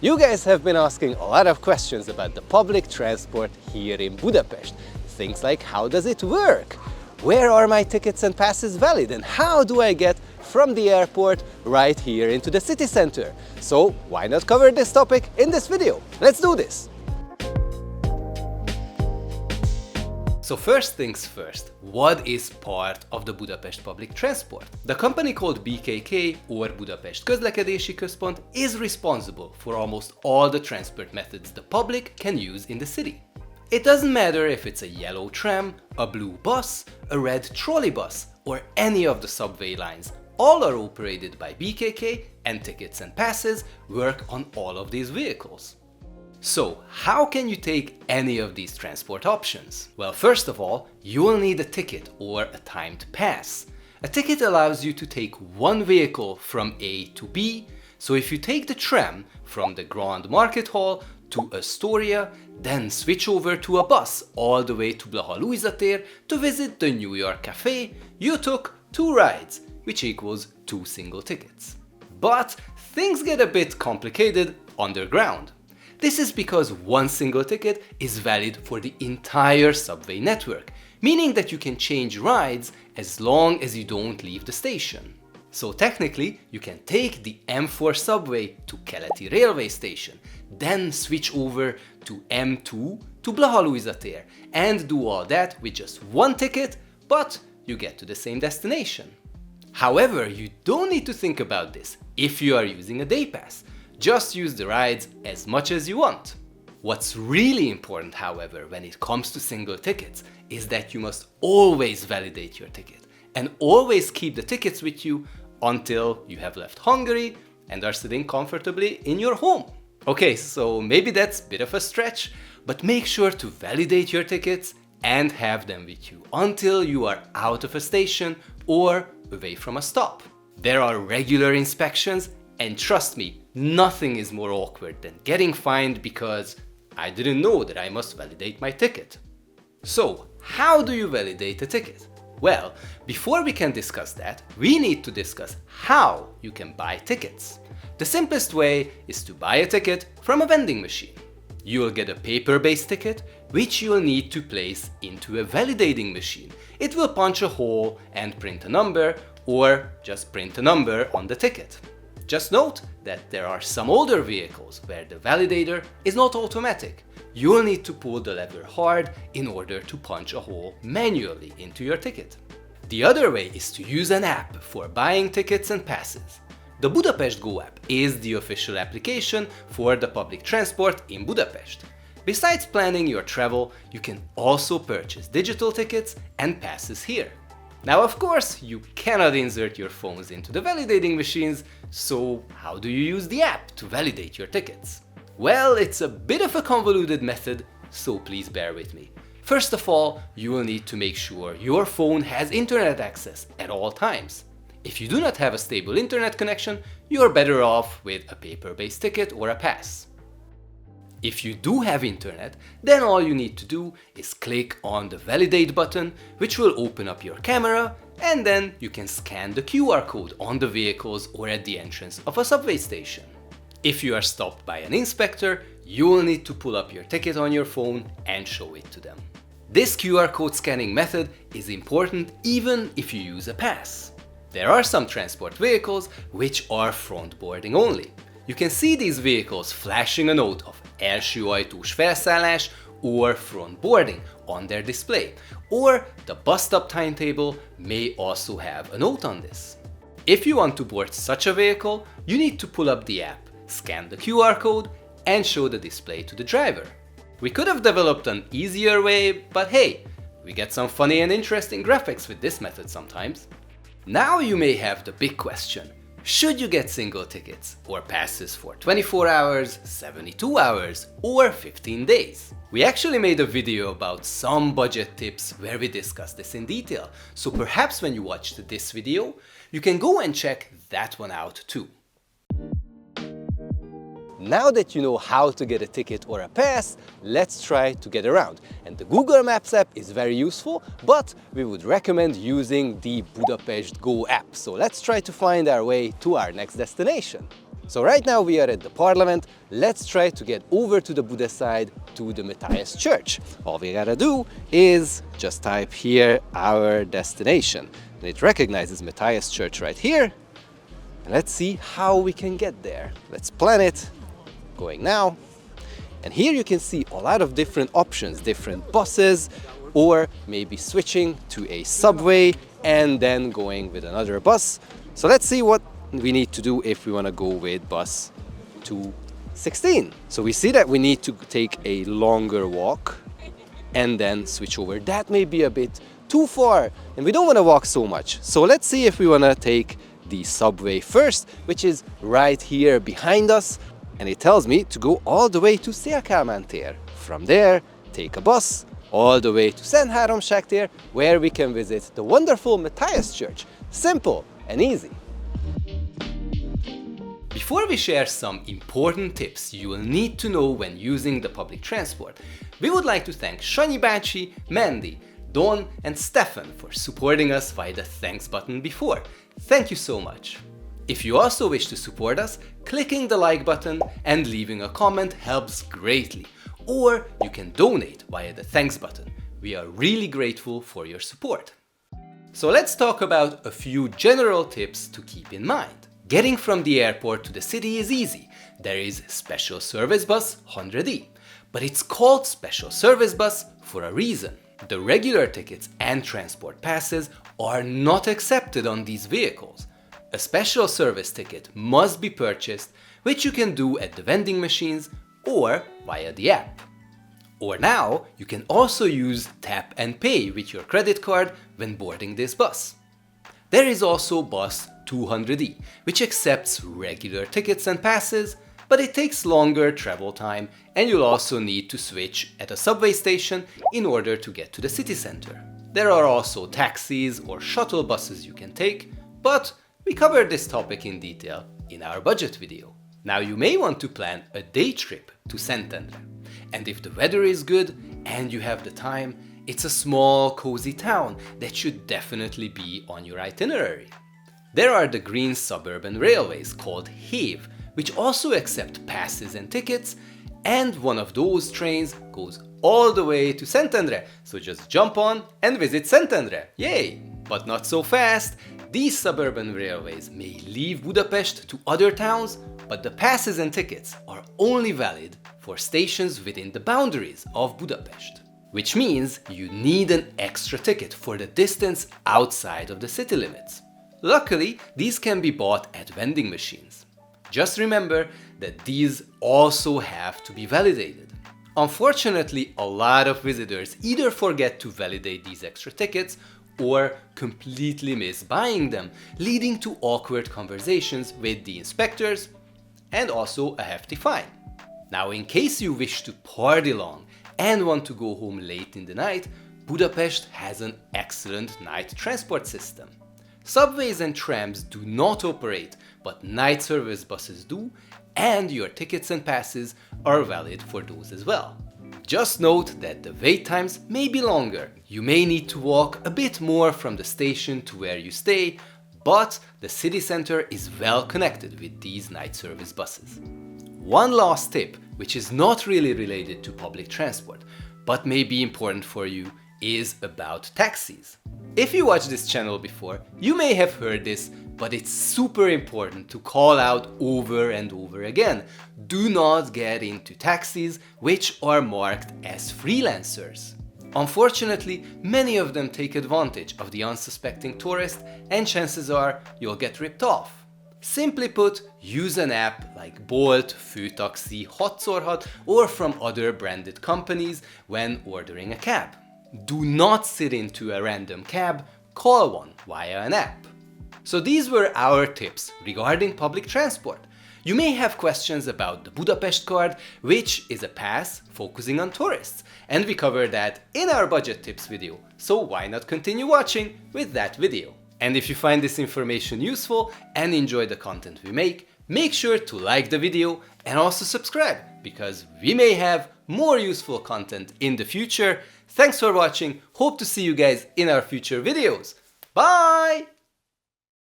You guys have been asking a lot of questions about the public transport here in Budapest. Things like, how does it work? Where are my tickets and passes valid? And how do I get from the airport right here into the city center? So why not cover this topic in this video? Let's do this! So first things first, what is part of the Budapest Public Transport? The company called BKK or Budapest Közlekedési Központ is responsible for almost all the transport methods the public can use in the city. It doesn't matter if it's a yellow tram, a blue bus, a red trolley bus, or any of the subway lines. All are operated by BKK and tickets and passes work on all of these vehicles. So, how can you take any of these transport options? Well, first of all, you will need a ticket or a timed pass. A ticket allows you to take one vehicle from A to B, so if you take the tram from the Grand Market Hall to Astoria, then switch over to a bus all the way to Blaha Lujza tér to visit the New York Cafe, you took 2 rides, which equals 2 single tickets. But things get a bit complicated underground. This is because one single ticket is valid for the entire subway network, meaning that you can change rides as long as you don't leave the station. So technically, you can take the M4 subway to Keleti railway station, then switch over to M2 to Blaha Lujza tér, and do all that with just one ticket, but you get to the same destination. However, you don't need to think about this if you are using a day pass. Just use the rides as much as you want. What's really important, however, when it comes to single tickets is that you must always validate your ticket and always keep the tickets with you until you have left Hungary and are sitting comfortably in your home. Okay, so maybe that's a bit of a stretch, but make sure to validate your tickets and have them with you until you are out of a station or away from a stop. There are regular inspections, and trust me, nothing is more awkward than getting fined because I didn't know that I must validate my ticket. So, how do you validate a ticket? Well, before we can discuss that, we need to discuss how you can buy tickets. The simplest way is to buy a ticket from a vending machine. You will get a paper-based ticket, which you will need to place into a validating machine. It will punch a hole and print a number, or just print a number on the ticket. Just note that there are some older vehicles where the validator is not automatic. You will need to pull the lever hard in order to punch a hole manually into your ticket. The other way is to use an app for buying tickets and passes. The Budapest Go app is the official application for the public transport in Budapest. Besides planning your travel, you can also purchase digital tickets and passes here. Now, of course, you cannot insert your phones into the validating machines, so how do you use the app to validate your tickets? Well, it's a bit of a convoluted method, so please bear with me. First of all, you will need to make sure your phone has internet access at all times. If you do not have a stable internet connection, you're better off with a paper-based ticket or a pass. If you do have internet, then all you need to do is click on the Validate button, which will open up your camera, and then you can scan the QR code on the vehicles or at the entrance of a subway station. If you are stopped by an inspector, you will need to pull up your ticket on your phone and show it to them. This QR code scanning method is important even if you use a pass. There are some transport vehicles which are front boarding only. You can see these vehicles flashing a note of első ajtós felszállás or front boarding on their display, or the bus stop timetable may also have a note on this. If you want to board such a vehicle, you need to pull up the app, scan the QR code, and show the display to the driver. We could have developed an easier way, but hey, we get some funny and interesting graphics with this method sometimes. Now you may have the big question. Should you get single tickets or passes for 24 hours, 72 hours, or 15 days? We actually made a video about some budget tips where we discussed this in detail, so perhaps when you watched this video, you can go and check that one out too. Now that you know how to get a ticket or a pass, let's try to get around. And the Google Maps app is very useful, but we would recommend using the Budapest Go app. So let's try to find our way to our next destination. So right now we are at the Parliament. Let's try to get over to the Buda side to the Matthias Church. All we gotta do is just type here our destination. And it recognizes Matthias Church right here. And let's see how we can get there. Let's plan it. Going now. And here you can see a lot of different options, different buses, or maybe switching to a subway and then going with another bus. So let's see what we need to do if we want to go with bus 216. So we see that we need to take a longer walk and then switch over. That may be a bit too far and we don't want to walk so much. So let's see if we want to take the subway first, which is right here behind us. And it tells me to go all the way to Székálmán tér. From there, take a bus all the way to Szentendre tér, where we can visit the wonderful Matthias Church. Simple and easy. Before we share some important tips you will need to know when using the public transport, we would like to thank Sanyi bácsi, Mandy, Don and Stefan for supporting us via the thanks button before. Thank you so much. If you also wish to support us, clicking the like button and leaving a comment helps greatly. Or you can donate via the thanks button. We are really grateful for your support. So let's talk about a few general tips to keep in mind. Getting from the airport to the city is easy. There is special service bus 100E, but it's called special service bus for a reason. The regular tickets and transport passes are not accepted on these vehicles. A special service ticket must be purchased, which you can do at the vending machines or via the app. Or now, you can also use tap and pay with your credit card when boarding this bus. There is also bus 200E, which accepts regular tickets and passes, but it takes longer travel time and you'll also need to switch at a subway station in order to get to the city center. There are also taxis or shuttle buses you can take, but we covered this topic in detail in our budget video. Now you may want to plan a day trip to Szentendre. And if the weather is good and you have the time, it's a small, cozy town that should definitely be on your itinerary. There are the green suburban railways called HÉV, which also accept passes and tickets, and one of those trains goes all the way to Szentendre, so just jump on and visit Szentendre, yay! But not so fast. These suburban railways may leave Budapest to other towns, but the passes and tickets are only valid for stations within the boundaries of Budapest. Which means you need an extra ticket for the distance outside of the city limits. Luckily, these can be bought at vending machines. Just remember that these also have to be validated. Unfortunately, a lot of visitors either forget to validate these extra tickets or completely miss buying them, leading to awkward conversations with the inspectors and also a hefty fine. Now, in case you wish to party long and want to go home late in the night, Budapest has an excellent night transport system. Subways and trams do not operate, but night service buses do, and your tickets and passes are valid for those as well. Just note that the wait times may be longer. You may need to walk a bit more from the station to where you stay, but the city center is well connected with these night service buses. One last tip, which is not really related to public transport, but may be important for you, is about taxis. If you watched this channel before, you may have heard this, but it's super important to call out over and over again. Do not get into taxis which are marked as freelancers. Unfortunately, many of them take advantage of the unsuspecting tourist, and chances are you'll get ripped off. Simply put, use an app like Bolt, Főtaxi, 6x6 or from other branded companies when ordering a cab. Do not sit into a random cab, call one via an app. So these were our tips regarding public transport. You may have questions about the Budapest card, which is a pass focusing on tourists, and we covered that in our budget tips video, so why not continue watching with that video? And if you find this information useful and enjoy the content we make sure to like the video and also subscribe, because we may have more useful content in the future. Thanks for watching, hope to see you guys in our future videos. Bye!